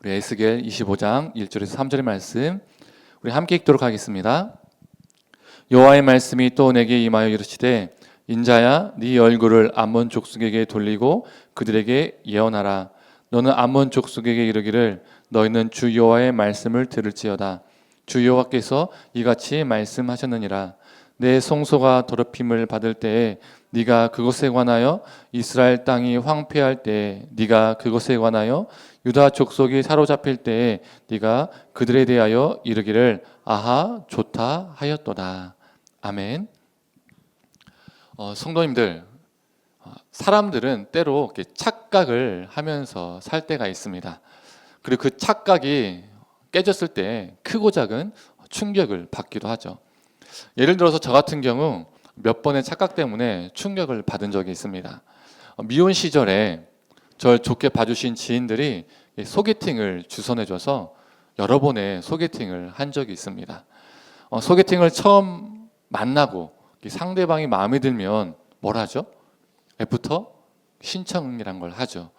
우리 에스겔 25장 1절에서 3절의 말씀 우리 함께 읽도록 하겠습니다. 여호와의 말씀이 또 내게 임하여 이르시되 인자야 네 얼굴을 암몬 족속에게 돌리고 그들에게 예언하라. 너는 암몬 족속에게 이르기를 너희는 주 여호와의 말씀을 들을지어다. 주 여호와께서 이같이 말씀하셨느니라. 내 성소가 더럽힘을 받을 때에 네가 그것에 관하여 이스라엘 땅이 황폐할 때에 네가 그것에 관하여 유다 족속이 사로잡힐 때에 네가 그들에 대하여 이르기를 아하 좋다 하였도다. 아멘. 성도님들, 사람들은 때로 이렇게 착각을 하면서 살 때가 있습니다. 그리고 그 착각이 깨졌을 때 크고 작은 충격을 받기도 하죠. 예를 들어서 저 같은 경우 몇 번의 착각 때문에 충격을 받은 적이 있습니다. 미혼 시절에 절 좋게 봐주신 지인들이 소개팅을 주선해줘서 여러 번의 소개팅을 한 적이 있습니다. 소개팅을 처음 만나고 상대방이 마음에 들면 뭘 하죠? 애프터 신청이란 걸 하죠.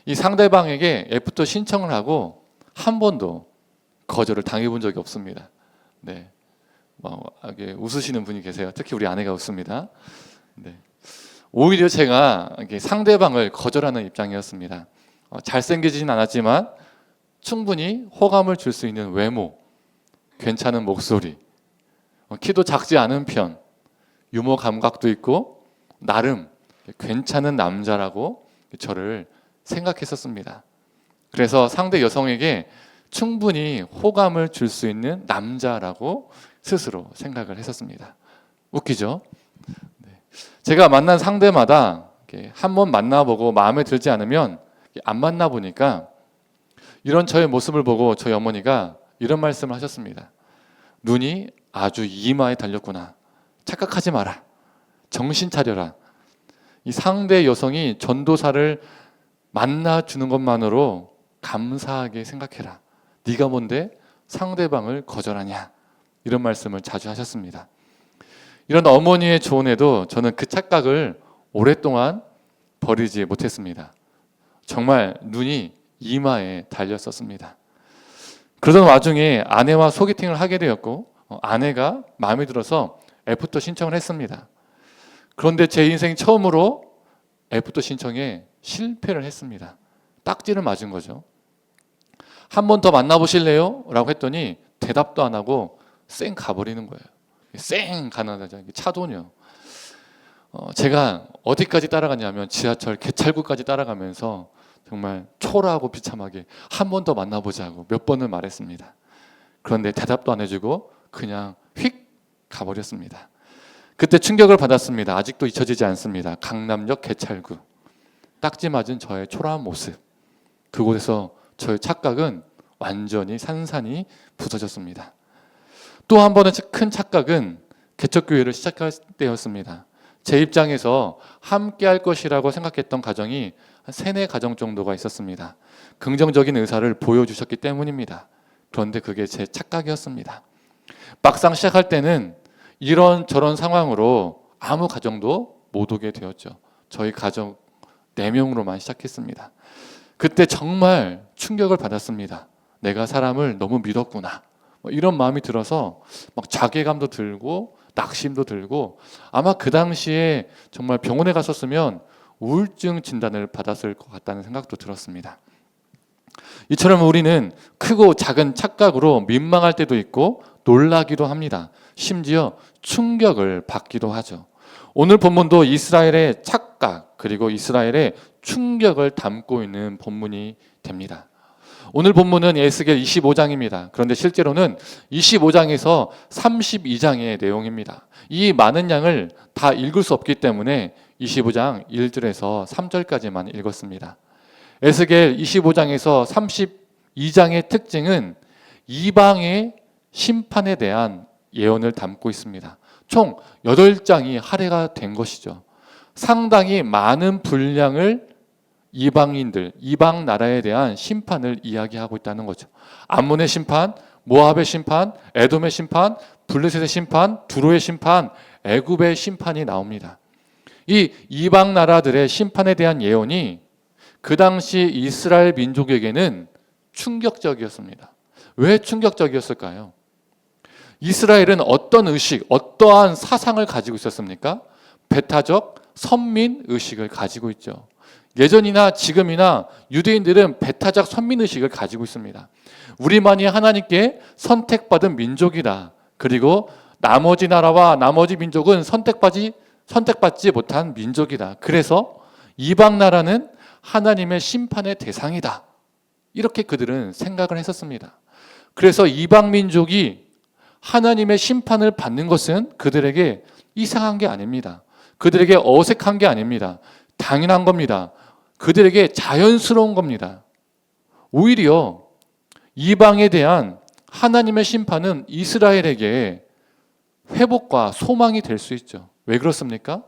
이 상대방에게 애프터 신청을 하고 한 번도 거절을 당해본 적이 없습니다. 네. 웃으시는 분이 계세요. 특히 우리 아내가 웃습니다. 네. 오히려 제가 상대방을 거절하는 입장이었습니다. 잘생기지는 않았지만 충분히 호감을 줄 수 있는 외모, 괜찮은 목소리, 키도 작지 않은 편, 유머 감각도 있고 나름 괜찮은 남자라고 저를 생각했었습니다. 그래서 상대 여성에게 충분히 호감을 줄 수 있는 남자라고 스스로 생각을 했었습니다. 웃기죠? 제가 만난 상대마다 한 번 만나보고 마음에 들지 않으면 안 만나보니까 이런 저의 모습을 보고 저희 어머니가 이런 말씀을 하셨습니다. 눈이 아주 이마에 달렸구나. 착각하지 마라. 정신 차려라. 이 상대 여성이 전도사를 만나주는 것만으로 감사하게 생각해라. 네가 뭔데 상대방을 거절하냐. 이런 말씀을 자주 하셨습니다. 이런 어머니의 조언에도 저는 그 착각을 오랫동안 버리지 못했습니다. 정말 눈이 이마에 달렸었습니다. 그러던 와중에 아내와 소개팅을 하게 되었고 아내가 마음에 들어서 애프터 신청을 했습니다. 그런데 제 인생 처음으로 애프터 신청에 실패를 했습니다. 딱지를 맞은 거죠. 한 번 더 만나보실래요? 라고 했더니 대답도 안 하고 쌩 가버리는 거예요. 쌩 가는 차도녀. 제가 어디까지 따라갔냐면 지하철 개찰구까지 따라가면서 정말 초라하고 비참하게 한 번 더 만나보자고 몇 번을 말했습니다. 그런데 대답도 안 해주고 그냥 휙 가버렸습니다. 그때 충격을 받았습니다. 아직도 잊혀지지 않습니다. 강남역 개찰구. 딱지 맞은 저의 초라한 모습. 그곳에서 저의 착각은 완전히 산산이 부서졌습니다. 또 한 번의 큰 착각은 개척교회를 시작할 때였습니다. 제 입장에서 함께 할 것이라고 생각했던 가정이 한 3-4가정 정도가 있었습니다. 긍정적인 의사를 보여주셨기 때문입니다. 그런데 그게 제 착각이었습니다. 막상 시작할 때는 이런저런 상황으로 아무 가정도 못 오게 되었죠. 저희 가족 4명으로만 시작했습니다. 그때 정말 충격을 받았습니다. 내가 사람을 너무 믿었구나. 이런 마음이 들어서 막 자괴감도 들고 낙심도 들고 아마 그 당시에 정말 병원에 갔었으면 우울증 진단을 받았을 것 같다는 생각도 들었습니다. 이처럼 우리는 크고 작은 착각으로 민망할 때도 있고 놀라기도 합니다. 심지어 충격을 받기도 하죠. 오늘 본문도 이스라엘의 착각 그리고 이스라엘의 충격을 담고 있는 본문이 됩니다. 오늘 본문은 에스겔 25장입니다. 그런데 실제로는 25장에서 32장의 내용입니다. 이 많은 양을 다 읽을 수 없기 때문에 25장 1절에서 3절까지만 읽었습니다. 에스겔 25장에서 32장의 특징은 이방의 심판에 대한 예언을 담고 있습니다. 총 8장이 할애가 된 것이죠. 상당히 많은 분량을 이방인들, 이방 나라에 대한 심판을 이야기하고 있다는 거죠. 암몬의 심판, 모압의 심판, 에돔의 심판, 블레셋의 심판, 두로의 심판, 애굽의 심판이 나옵니다. 이 이방 나라들의 심판에 대한 예언이 그 당시 이스라엘 민족에게는 충격적이었습니다. 왜 충격적이었을까요? 이스라엘은 어떤 의식, 어떠한 사상을 가지고 있었습니까? 배타적 선민 의식을 가지고 있죠. 예전이나 지금이나 유대인들은 배타적 선민 의식을 가지고 있습니다. 우리만이 하나님께 선택받은 민족이다. 그리고 나머지 나라와 나머지 민족은 선택받지 못한 민족이다. 그래서 이방 나라는 하나님의 심판의 대상이다. 이렇게 그들은 생각을 했었습니다. 그래서 이방 민족이 하나님의 심판을 받는 것은 그들에게 이상한 게 아닙니다. 그들에게 어색한 게 아닙니다. 당연한 겁니다. 그들에게 자연스러운 겁니다. 오히려 이방에 대한 하나님의 심판은 이스라엘에게 회복과 소망이 될 수 있죠. 왜 그렇습니까?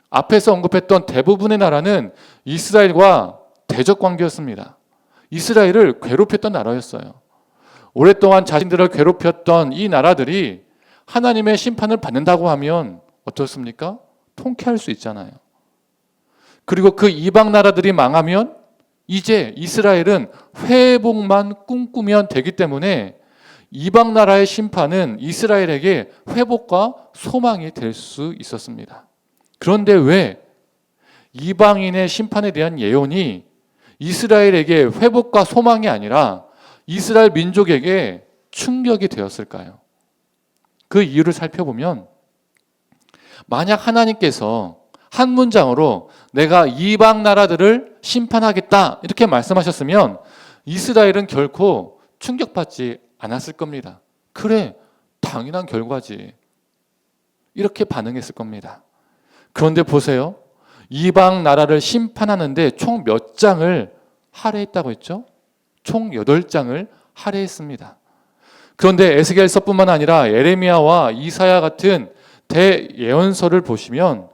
앞에서 언급했던 대부분의 나라는 이스라엘과 대적 관계였습니다. 이스라엘을 괴롭혔던 나라였어요. 오랫동안 자신들을 괴롭혔던 이 나라들이 하나님의 심판을 받는다고 하면 어떻습니까? 통쾌할 수 있잖아요. 그리고 그 이방 나라들이 망하면 이제 이스라엘은 회복만 꿈꾸면 되기 때문에 이방 나라의 심판은 이스라엘에게 회복과 소망이 될 수 있었습니다. 그런데 왜 이방인의 심판에 대한 예언이 이스라엘에게 회복과 소망이 아니라 이스라엘 민족에게 충격이 되었을까요? 그 이유를 살펴보면 만약 하나님께서 한 문장으로 내가 이방 나라들을 심판하겠다 이렇게 말씀하셨으면 이스라엘은 결코 충격받지 않았을 겁니다. 그래, 당연한 결과지. 이렇게 반응했을 겁니다. 그런데 보세요. 이방 나라를 심판하는데 총 몇 장을 할애했다고 했죠? 총 8장을 할애했습니다. 그런데 에스겔서뿐만 아니라 예레미야와 이사야 같은 대예언서를 보시면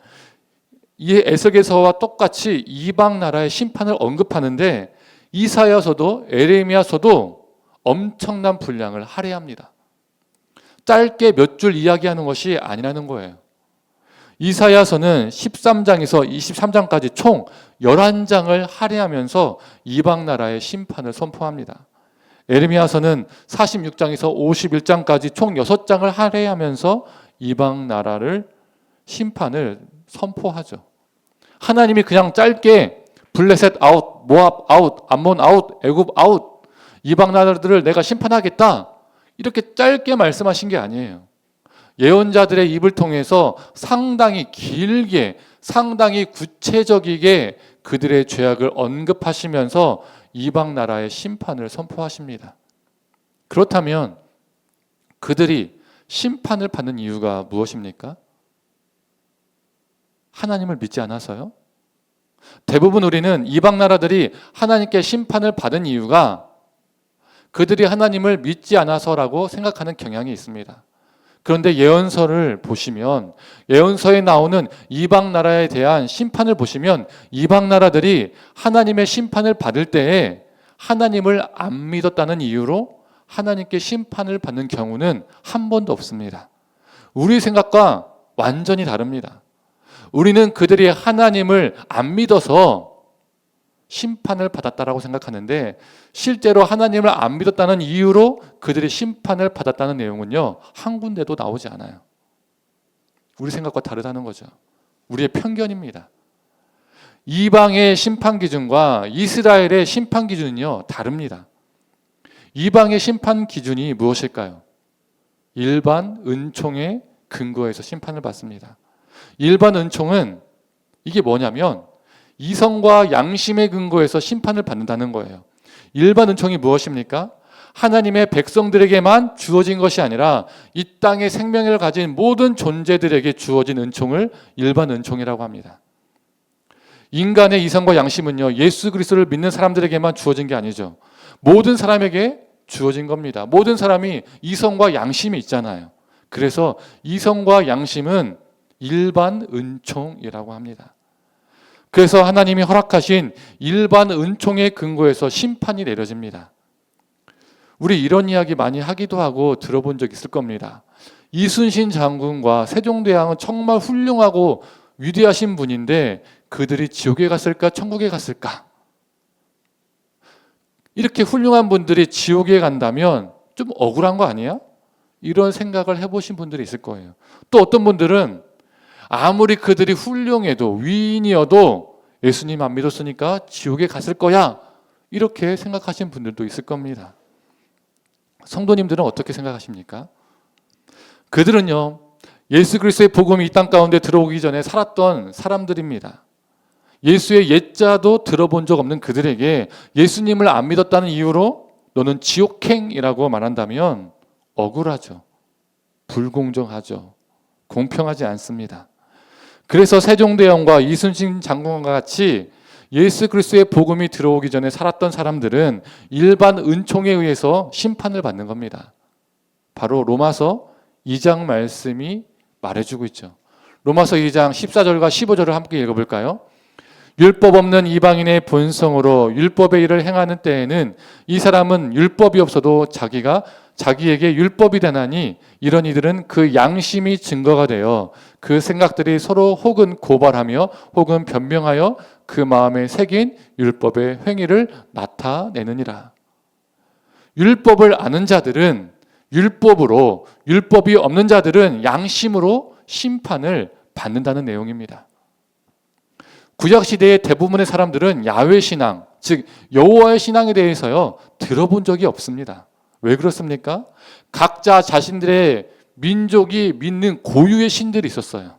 이 에스겔서와 똑같이 이방 나라의 심판을 언급하는데 이사야서도 예레미야서도 엄청난 분량을 할애합니다. 짧게 몇 줄 이야기하는 것이 아니라는 거예요. 이사야서는 13장에서 23장까지 총 11장을 할애하면서 이방 나라의 심판을 선포합니다. 예레미야서는 46장에서 51장까지 총 6장을 할애하면서 이방 나라를 심판을 선포하죠. 하나님이 그냥 짧게 블레셋 아웃, 모압 아웃, 암몬 아웃, 애굽 아웃, 이방 나라들을 내가 심판하겠다 이렇게 짧게 말씀하신 게 아니에요. 예언자들의 입을 통해서 상당히 길게, 상당히 구체적이게 그들의 죄악을 언급하시면서 이방 나라의 심판을 선포하십니다. 그렇다면 그들이 심판을 받는 이유가 무엇입니까? 하나님을 믿지 않아서요? 대부분 우리는 이방 나라들이 하나님께 심판을 받은 이유가 그들이 하나님을 믿지 않아서라고 생각하는 경향이 있습니다. 그런데 예언서를 보시면 예언서에 나오는 이방 나라에 대한 심판을 보시면 이방 나라들이 하나님의 심판을 받을 때에 하나님을 안 믿었다는 이유로 하나님께 심판을 받는 경우는 한 번도 없습니다. 우리 생각과 완전히 다릅니다. 우리는 그들이 하나님을 안 믿어서 심판을 받았다라고 생각하는데 실제로 하나님을 안 믿었다는 이유로 그들이 심판을 받았다는 내용은요 한 군데도 나오지 않아요. 우리 생각과 다르다는 거죠. 우리의 편견입니다. 이방의 심판 기준과 이스라엘의 심판 기준은요 다릅니다. 이방의 심판 기준이 무엇일까요? 일반 은총의 근거에서 심판을 받습니다. 일반 은총은 이게 뭐냐면 이성과 양심의 근거에서 심판을 받는다는 거예요. 일반 은총이 무엇입니까? 하나님의 백성들에게만 주어진 것이 아니라 이 땅에 생명을 가진 모든 존재들에게 주어진 은총을 일반 은총이라고 합니다. 인간의 이성과 양심은요 예수 그리스도를 믿는 사람들에게만 주어진 게 아니죠. 모든 사람에게 주어진 겁니다. 모든 사람이 이성과 양심이 있잖아요. 그래서 이성과 양심은 일반 은총이라고 합니다. 그래서 하나님이 허락하신 일반 은총의 근거에서 심판이 내려집니다. 우리 이런 이야기 많이 하기도 하고 들어본 적 있을 겁니다. 이순신 장군과 세종대왕은 정말 훌륭하고 위대하신 분인데 그들이 지옥에 갔을까 천국에 갔을까? 이렇게 훌륭한 분들이 지옥에 간다면 좀 억울한 거 아니야? 이런 생각을 해보신 분들이 있을 거예요. 또 어떤 분들은 아무리 그들이 훌륭해도 위인이어도 예수님 안 믿었으니까 지옥에 갔을 거야, 이렇게 생각하신 분들도 있을 겁니다. 성도님들은 어떻게 생각하십니까? 그들은요, 예수 그리스도의 복음이 이 땅 가운데 들어오기 전에 살았던 사람들입니다. 예수의 옛자도 들어본 적 없는 그들에게 예수님을 안 믿었다는 이유로 너는 지옥행이라고 말한다면 억울하죠. 불공정하죠. 공평하지 않습니다. 그래서 세종대왕과 이순신 장군과 같이 예수 그리스도의 복음이 들어오기 전에 살았던 사람들은 일반 은총에 의해서 심판을 받는 겁니다. 바로 로마서 2장 말씀이 말해주고 있죠. 로마서 2장 14절과 15절을 함께 읽어볼까요? 율법 없는 이방인의 본성으로 율법의 일을 행하는 때에는 이 사람은 율법이 없어도 자기에게 율법이 되나니 이런 이들은 그 양심이 증거가 되어 그 생각들이 서로 혹은 고발하며 혹은 변명하여 그 마음에 새긴 율법의 행위를 나타내느니라. 율법을 아는 자들은 율법으로, 율법이 없는 자들은 양심으로 심판을 받는다는 내용입니다. 구약 시대의 대부분의 사람들은 야훼 신앙, 즉 여호와의 신앙에 대해서요 들어본 적이 없습니다. 왜 그렇습니까? 각자 자신들의 민족이 믿는 고유의 신들이 있었어요.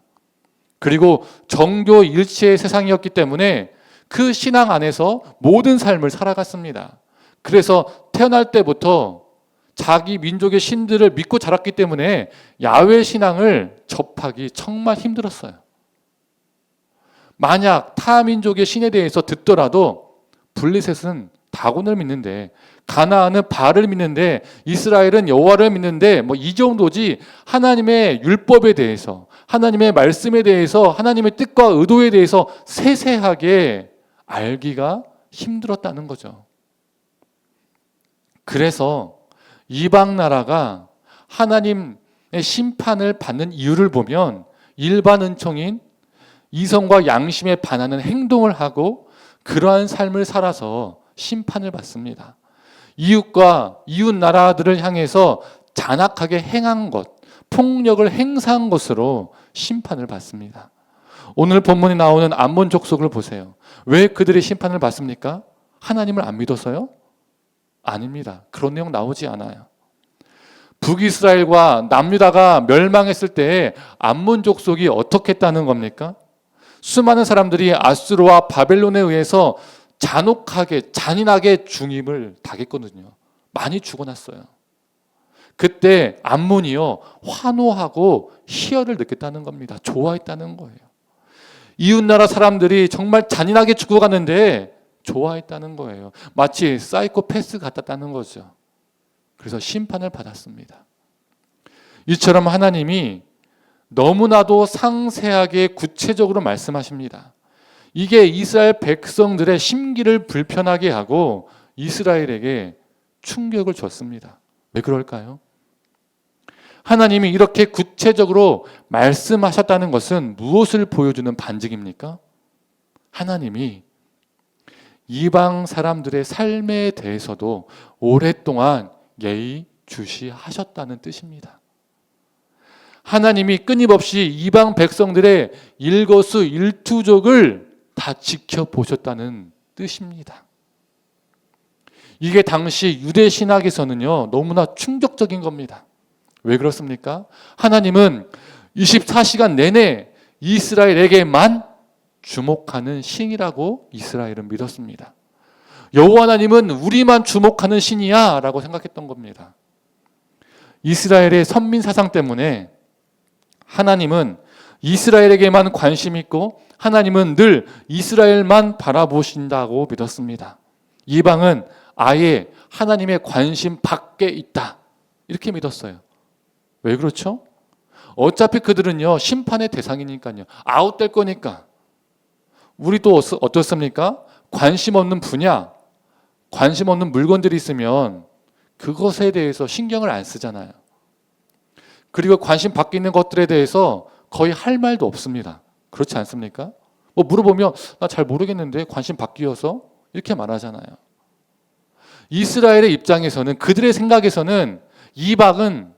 그리고 정교 일체의 세상이었기 때문에 그 신앙 안에서 모든 삶을 살아갔습니다. 그래서 태어날 때부터 자기 민족의 신들을 믿고 자랐기 때문에 야훼 신앙을 접하기 정말 힘들었어요. 만약 타 민족의 신에 대해서 듣더라도 블레셋은 다곤을 믿는데, 가나안은 바알을 믿는데, 이스라엘은 여호와를 믿는데, 이 정도지 하나님의 율법에 대해서, 하나님의 말씀에 대해서, 하나님의 뜻과 의도에 대해서 세세하게 알기가 힘들었다는 거죠. 그래서 이방 나라가 하나님의 심판을 받는 이유를 보면 일반 은총인 이성과 양심에 반하는 행동을 하고 그러한 삶을 살아서 심판을 받습니다. 이웃과 이웃 나라들을 향해서 잔악하게 행한 것, 폭력을 행사한 것으로 심판을 받습니다. 오늘 본문에 나오는 암몬 족속을 보세요. 왜 그들이 심판을 받습니까? 하나님을 안 믿어서요? 아닙니다. 그런 내용 나오지 않아요. 북이스라엘과 남유다가 멸망했을 때 암몬 족속이 어떻게 했다는 겁니까? 수많은 사람들이 아수르와 바벨론에 의해서 잔혹하게, 잔인하게 죽임을 당했거든요. 많이 죽어났어요. 그때 암몬이요 환호하고 희열을 느꼈다는 겁니다. 좋아했다는 거예요. 이웃나라 사람들이 정말 잔인하게 죽어갔는데 좋아했다는 거예요. 마치 사이코패스 같았다는 거죠. 그래서 심판을 받았습니다. 이처럼 하나님이 너무나도 상세하게 구체적으로 말씀하십니다. 이게 이스라엘 백성들의 심기를 불편하게 하고 이스라엘에게 충격을 줬습니다. 왜 그럴까요? 하나님이 이렇게 구체적으로 말씀하셨다는 것은 무엇을 보여주는 반증입니까? 하나님이 이방 사람들의 삶에 대해서도 오랫동안 예의주시하셨다는 뜻입니다. 하나님이 끊임없이 이방 백성들의 일거수일투족을 다 지켜보셨다는 뜻입니다. 이게 당시 유대 신학에서는요 너무나 충격적인 겁니다. 왜 그렇습니까? 하나님은 24시간 내내 이스라엘에게만 주목하는 신이라고 이스라엘은 믿었습니다. 여호와 하나님은 우리만 주목하는 신이야 라고 생각했던 겁니다. 이스라엘의 선민 사상 때문에 하나님은 이스라엘에게만 관심 있고 하나님은 늘 이스라엘만 바라보신다고 믿었습니다. 이방은 아예 하나님의 관심 밖에 있다 이렇게 믿었어요. 왜 그렇죠? 어차피 그들은요 심판의 대상이니까요. 아웃될 거니까. 우리도 어떻습니까? 관심 없는 분야, 관심 없는 물건들이 있으면 그것에 대해서 신경을 안 쓰잖아요. 그리고 관심 밖에 있는 것들에 대해서 거의 할 말도 없습니다. 그렇지 않습니까? 물어보면 나 잘 모르겠는데 관심 바뀌어서 이렇게 말하잖아요. 이스라엘의 입장에서는, 그들의 생각에서는 이방은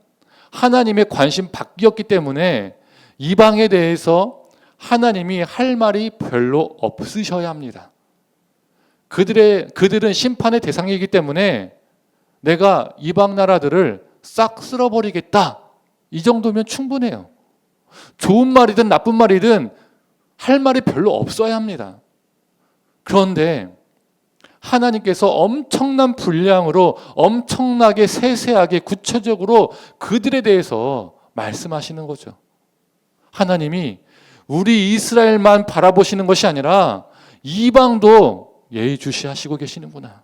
하나님의 관심 밖이었기 때문에 이방에 대해서 하나님이 할 말이 별로 없으셔야 합니다. 그들은 심판의 대상이기 때문에 내가 이방 나라들을 싹 쓸어버리겠다, 이 정도면 충분해요. 좋은 말이든 나쁜 말이든 할 말이 별로 없어야 합니다. 그런데 하나님께서 엄청난 분량으로 엄청나게 세세하게 구체적으로 그들에 대해서 말씀하시는 거죠. 하나님이 우리 이스라엘만 바라보시는 것이 아니라 이방도 예의주시하시고 계시는구나.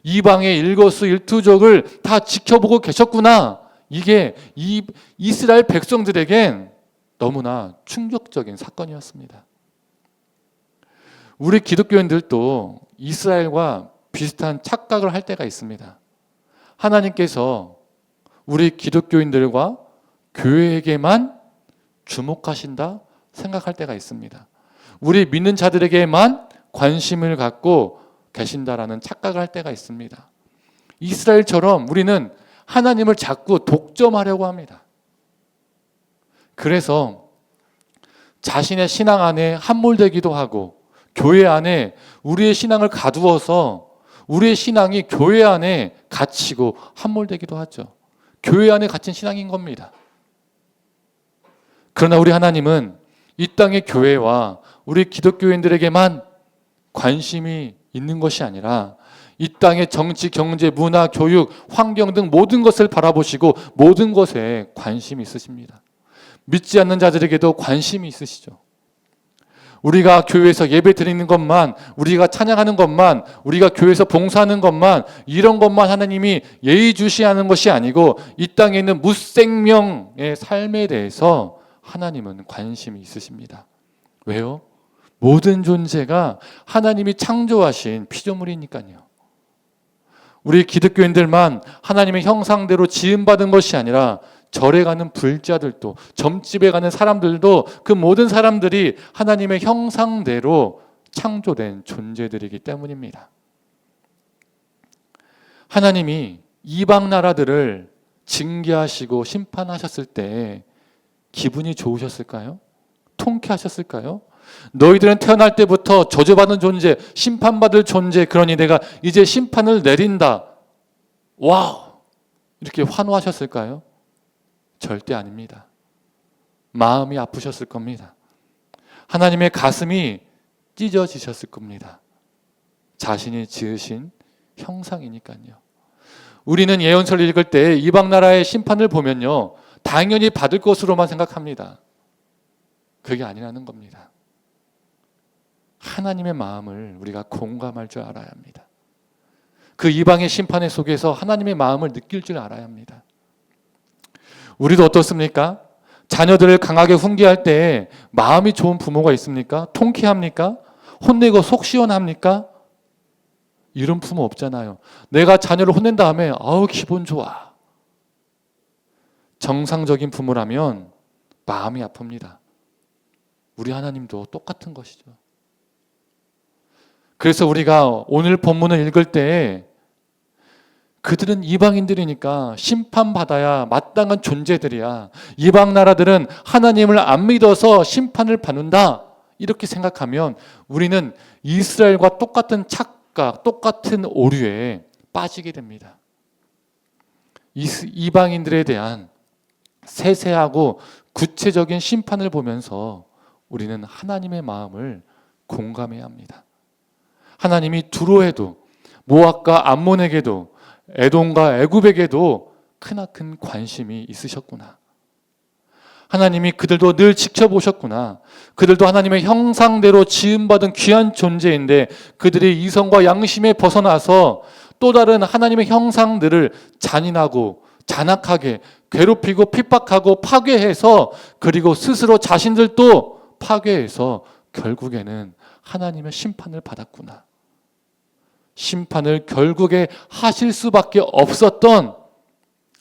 이방의 일거수일투족을 다 지켜보고 계셨구나. 이게 이스라엘 백성들에겐 너무나 충격적인 사건이었습니다. 우리 기독교인들도 이스라엘과 비슷한 착각을 할 때가 있습니다. 하나님께서 우리 기독교인들과 교회에게만 주목하신다 생각할 때가 있습니다. 우리 믿는 자들에게만 관심을 갖고 계신다라는 착각을 할 때가 있습니다. 이스라엘처럼 우리는 하나님을 자꾸 독점하려고 합니다. 그래서 자신의 신앙 안에 함몰되기도 하고, 교회 안에 우리의 신앙을 가두어서 우리의 신앙이 교회 안에 갇히고 함몰되기도 하죠. 교회 안에 갇힌 신앙인 겁니다. 그러나 우리 하나님은 이 땅의 교회와 우리 기독교인들에게만 관심이 있는 것이 아니라 이 땅의 정치, 경제, 문화, 교육, 환경 등 모든 것을 바라보시고 모든 것에 관심이 있으십니다. 믿지 않는 자들에게도 관심이 있으시죠. 우리가 교회에서 예배 드리는 것만, 우리가 찬양하는 것만, 우리가 교회에서 봉사하는 것만, 이런 것만 하나님이 예의주시하는 것이 아니고 이 땅에 있는 무생명의 삶에 대해서 하나님은 관심이 있으십니다. 왜요? 모든 존재가 하나님이 창조하신 피조물이니까요. 우리 기독교인들만 하나님의 형상대로 지음받은 것이 아니라 절에 가는 불자들도, 점집에 가는 사람들도 그 모든 사람들이 하나님의 형상대로 창조된 존재들이기 때문입니다. 하나님이 이방 나라들을 징계하시고 심판하셨을 때 기분이 좋으셨을까요? 통쾌하셨을까요? 너희들은 태어날 때부터 저주받은 존재, 심판받을 존재, 그러니 내가 이제 심판을 내린다. 와우! 이렇게 환호하셨을까요? 절대 아닙니다. 마음이 아프셨을 겁니다. 하나님의 가슴이 찢어지셨을 겁니다. 자신이 지으신 형상이니까요. 우리는 예언서를 읽을 때 이방 나라의 심판을 보면요, 당연히 받을 것으로만 생각합니다. 그게 아니라는 겁니다. 하나님의 마음을 우리가 공감할 줄 알아야 합니다. 그 이방의 심판의 속에서 하나님의 마음을 느낄 줄 알아야 합니다. 우리도 어떻습니까? 자녀들을 강하게 훈계할 때 마음이 좋은 부모가 있습니까? 통쾌합니까? 혼내고 속 시원합니까? 이런 부모 없잖아요. 내가 자녀를 혼낸 다음에 아우 기분 좋아. 정상적인 부모라면 마음이 아픕니다. 우리 하나님도 똑같은 것이죠. 그래서 우리가 오늘 본문을 읽을 때 그들은 이방인들이니까 심판받아야 마땅한 존재들이야. 이방 나라들은 하나님을 안 믿어서 심판을 받는다. 이렇게 생각하면 우리는 이스라엘과 똑같은 착각, 똑같은 오류에 빠지게 됩니다. 이방인들에 대한 세세하고 구체적인 심판을 보면서 우리는 하나님의 마음을 공감해야 합니다. 하나님이 두로에도, 모압과 암몬에게도, 에돔과 애굽에게도 크나큰 관심이 있으셨구나. 하나님이 그들도 늘 지켜보셨구나. 그들도 하나님의 형상대로 지음받은 귀한 존재인데 그들이 이성과 양심에 벗어나서 또 다른 하나님의 형상들을 잔인하고 잔악하게 괴롭히고 핍박하고 파괴해서, 그리고 스스로 자신들도 파괴해서 결국에는 하나님의 심판을 받았구나. 심판을 결국에 하실 수밖에 없었던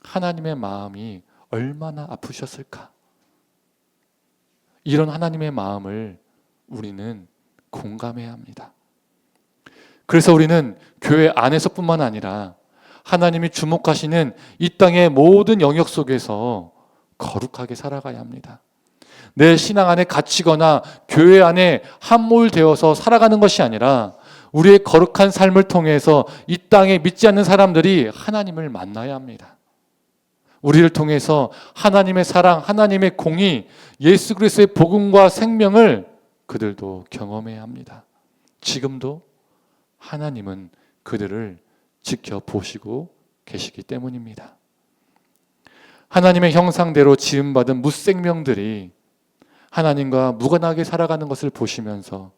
하나님의 마음이 얼마나 아프셨을까. 이런 하나님의 마음을 우리는 공감해야 합니다. 그래서 우리는 교회 안에서뿐만 아니라 하나님이 주목하시는 이 땅의 모든 영역 속에서 거룩하게 살아가야 합니다. 내 신앙 안에 갇히거나 교회 안에 함몰되어서 살아가는 것이 아니라 우리의 거룩한 삶을 통해서 이 땅에 믿지 않는 사람들이 하나님을 만나야 합니다. 우리를 통해서 하나님의 사랑, 하나님의 공의, 예수 그리스도의 복음과 생명을 그들도 경험해야 합니다. 지금도 하나님은 그들을 지켜보시고 계시기 때문입니다. 하나님의 형상대로 지음받은 무생명들이 하나님과 무관하게 살아가는 것을 보시면서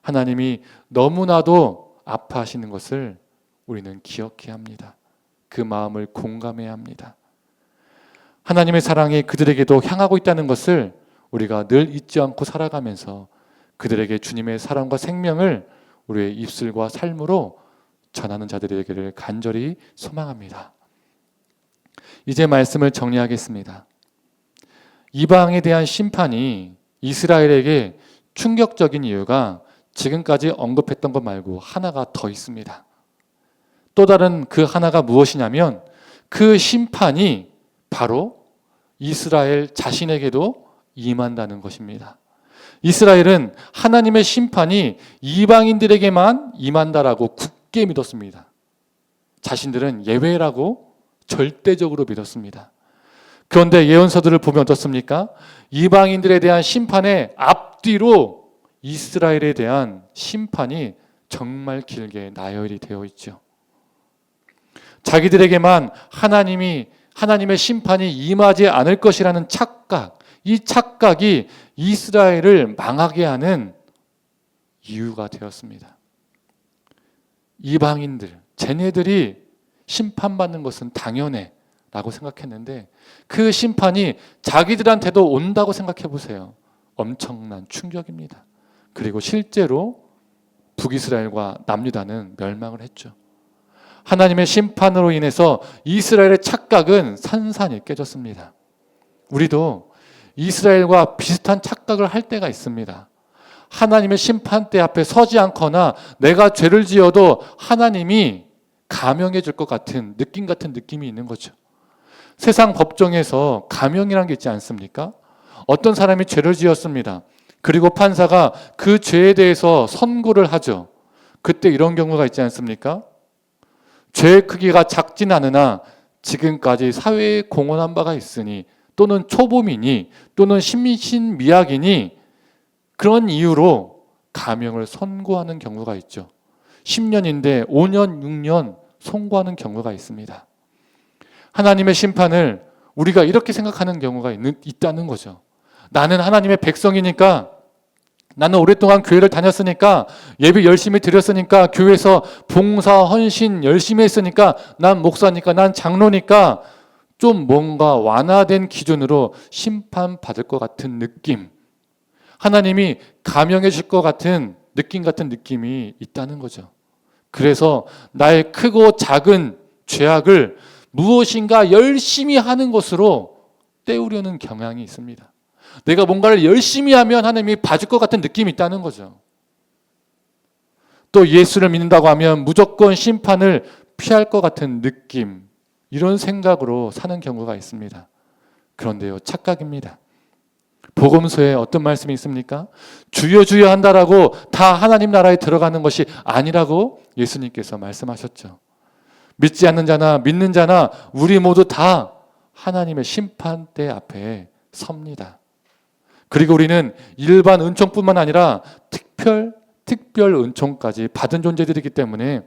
하나님이 너무나도 아파하시는 것을 우리는 기억해야 합니다. 그 마음을 공감해야 합니다. 하나님의 사랑이 그들에게도 향하고 있다는 것을 우리가 늘 잊지 않고 살아가면서 그들에게 주님의 사랑과 생명을 우리의 입술과 삶으로 전하는 자들이 되기를 간절히 소망합니다. 이제 말씀을 정리하겠습니다. 이방에 대한 심판이 이스라엘에게 충격적인 이유가 지금까지 언급했던 것 말고 하나가 더 있습니다. 또 다른 그 하나가 무엇이냐면 그 심판이 바로 이스라엘 자신에게도 임한다는 것입니다. 이스라엘은 하나님의 심판이 이방인들에게만 임한다라고 굳게 믿었습니다. 자신들은 예외라고 절대적으로 믿었습니다. 그런데 예언서들을 보면 어떻습니까? 이방인들에 대한 심판의 앞뒤로 이스라엘에 대한 심판이 정말 길게 나열이 되어 있죠. 자기들에게만 하나님의 심판이 임하지 않을 것이라는 착각, 이 착각이 이스라엘을 망하게 하는 이유가 되었습니다. 이방인들, 쟤네들이 심판받는 것은 당연해 라고 생각했는데 그 심판이 자기들한테도 온다고 생각해 보세요. 엄청난 충격입니다. 그리고 실제로 북이스라엘과 남유다는 멸망을 했죠. 하나님의 심판으로 인해서 이스라엘의 착각은 산산이 깨졌습니다. 우리도 이스라엘과 비슷한 착각을 할 때가 있습니다. 하나님의 심판대 앞에 서지 않거나 내가 죄를 지어도 하나님이 감형해 줄 것 같은 느낌이 있는 거죠. 세상 법정에서 감형이라는 게 있지 않습니까? 어떤 사람이 죄를 지었습니다. 그리고 판사가 그 죄에 대해서 선고를 하죠. 그때 이런 경우가 있지 않습니까? 죄의 크기가 작진 않으나 지금까지 사회에 공헌한 바가 있으니 또는 초범이니 또는 신미약이니 그런 이유로 감형을 선고하는 경우가 있죠. 10년인데 5년, 6년 선고하는 경우가 있습니다. 하나님의 심판을 우리가 이렇게 생각하는 경우가 있다는 거죠. 나는 하나님의 백성이니까, 나는 오랫동안 교회를 다녔으니까, 예배 열심히 드렸으니까, 교회에서 봉사, 헌신 열심히 했으니까, 난 목사니까, 난 장로니까 좀 뭔가 완화된 기준으로 심판받을 것 같은 느낌, 하나님이 감형해 줄 것 같은 느낌이 있다는 거죠. 그래서 나의 크고 작은 죄악을 무엇인가 열심히 하는 것으로 때우려는 경향이 있습니다. 내가 뭔가를 열심히 하면 하나님이 봐줄 것 같은 느낌이 있다는 거죠. 또 예수를 믿는다고 하면 무조건 심판을 피할 것 같은 느낌, 이런 생각으로 사는 경우가 있습니다. 그런데요, 착각입니다. 복음서에 어떤 말씀이 있습니까? 주여 주여 한다라고 다 하나님 나라에 들어가는 것이 아니라고 예수님께서 말씀하셨죠. 믿지 않는 자나 믿는 자나 우리 모두 다 하나님의 심판대 앞에 섭니다. 그리고 우리는 일반 은총뿐만 아니라 특별 은총까지 받은 존재들이기 때문에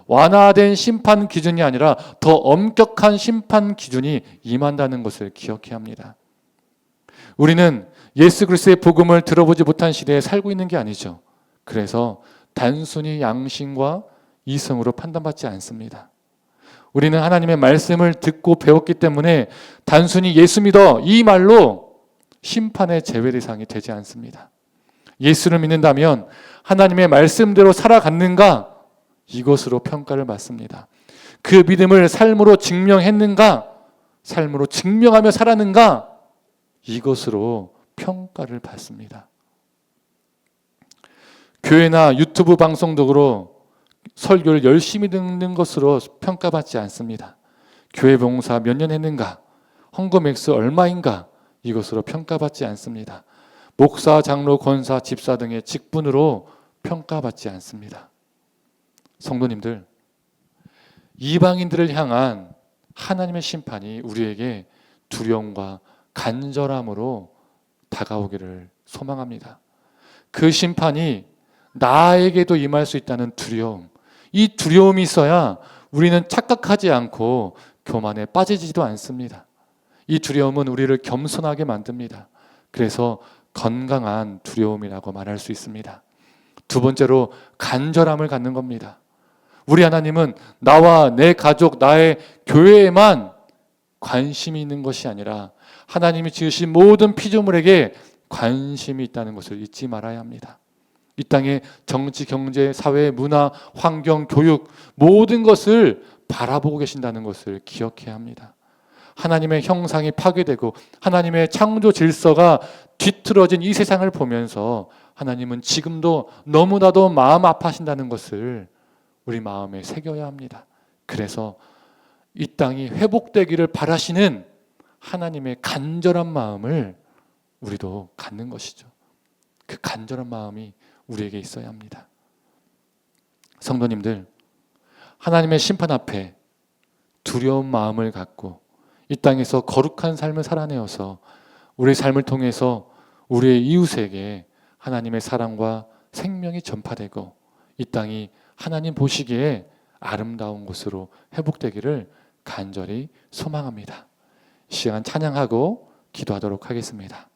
완화된 심판 기준이 아니라 더 엄격한 심판 기준이 임한다는 것을 기억해야 합니다. 우리는 예수 그리스도의 복음을 들어보지 못한 시대에 살고 있는 게 아니죠. 그래서 단순히 양심과 이성으로 판단받지 않습니다. 우리는 하나님의 말씀을 듣고 배웠기 때문에 단순히 예수 믿어 이 말로 심판의 제외 대상이 되지 않습니다. 예수를 믿는다면 하나님의 말씀대로 살아갔는가? 이것으로 평가를 받습니다. 그 믿음을 삶으로 증명했는가? 삶으로 증명하며 살았는가? 이것으로 평가를 받습니다. 교회나 유튜브 방송 등으로 설교를 열심히 듣는 것으로 평가받지 않습니다. 교회 봉사 몇 년 했는가, 헌금 액수 얼마인가, 이것으로 평가받지 않습니다. 목사, 장로, 권사, 집사 등의 직분으로 평가받지 않습니다. 성도님들, 이방인들을 향한 하나님의 심판이 우리에게 두려움과 간절함으로 다가오기를 소망합니다. 그 심판이 나에게도 임할 수 있다는 두려움, 이 두려움이 있어야 우리는 착각하지 않고 교만에 빠지지도 않습니다. 이 두려움은 우리를 겸손하게 만듭니다. 그래서 건강한 두려움이라고 말할 수 있습니다. 두 번째로 간절함을 갖는 겁니다. 우리 하나님은 나와 내 가족, 나의 교회에만 관심이 있는 것이 아니라 하나님이 지으신 모든 피조물에게 관심이 있다는 것을 잊지 말아야 합니다. 이 땅의 정치, 경제, 사회, 문화, 환경, 교육 모든 것을 바라보고 계신다는 것을 기억해야 합니다. 하나님의 형상이 파괴되고 하나님의 창조 질서가 뒤틀어진 이 세상을 보면서 하나님은 지금도 너무나도 마음 아파하신다는 것을 우리 마음에 새겨야 합니다. 그래서 이 땅이 회복되기를 바라시는 하나님의 간절한 마음을 우리도 갖는 것이죠. 그 간절한 마음이 우리에게 있어야 합니다. 성도님들, 하나님의 심판 앞에 두려운 마음을 갖고 이 땅에서 거룩한 삶을 살아내어서 우리의 삶을 통해서 우리의 이웃에게 하나님의 사랑과 생명이 전파되고 이 땅이 하나님 보시기에 아름다운 곳으로 회복되기를 간절히 소망합니다. 이 시간 찬양하고 기도하도록 하겠습니다.